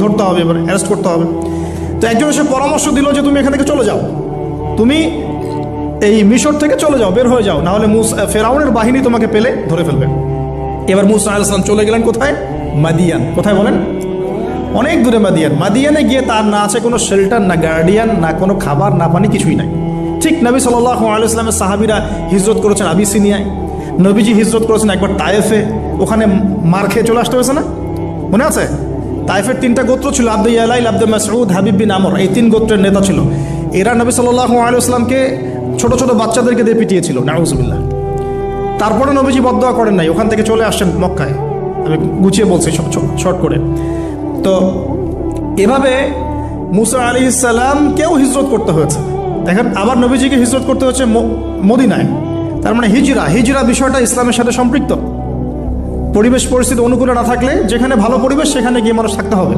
ধরতে হবে, এবার অ্যারেস্ট করতে হবে। তো একজন এসে পরামর্শ দিল যে তুমি এখান থেকে চলে যাও, তুমি এই মিশর থেকে চলে যাও, বের হয়ে যাও, না হলে ফেরাউনের বাহিনী তোমাকে পেলে ধরে ফেলবে। এবার মুসা আলাইহিস সালাম চলে গেলেন কোথায়? মাদিয়ান। কোথায় বলেন? অনেক দূরে মাদিয়ান। মাদিয়ানে গিয়ে তার না আছে কোনো শেল্টার, না গার্ডিয়ান, না কোনো খাবার, না পানি, কিছুই নাই। ঠিক নবী সাল্লাল্লাহু আলাইহি ওয়াসাল্লামের সাহাবীরা হিজরত করেছেন আবিসিনিয়ায়, নবীজি হিজরত করেছেন একবার তায়েফে, ওখানে মার খেয়ে চলে আসতে হয়েছে না, মনে আছে? তায়েফের 3টা গোত্র ছিল, আব্দে ইয়ালাইল, আব্দে মাসউদ, হাবিব বিন আমর, এই 3 গোত্রের নেতা ছিল। এরা নবী সাল্লাল্লাহু আলাইহি ওয়াসাল্লামকে ছোট ছোট বাচ্চাদেরকে দিয়ে পিটিয়েছিল, নাউজুবিল্লাহ। তারপরে নবীজি বদদোয়া করেন নাই, ওখান থেকে চলে আসছেন মক্কায়। আমি গুছিয়ে বলছি শর্ট করে। তো এভাবে মুসা আলাইহিস সালামকেও হিজরত করতে হয়েছে। দেখেন, আবার নবীজিকে হিজরত করতে হচ্ছে মদিনায়। তার মানে হিজরা বিষয়টা ইসলামের সাথে সম্পৃক্ত। পরিবেশ পরিস্থিতি অনুকূলে না থাকলে, যেখানে ভালো পরিবেশ সেখানে গিয়ে মানুষ থাকতে হবে।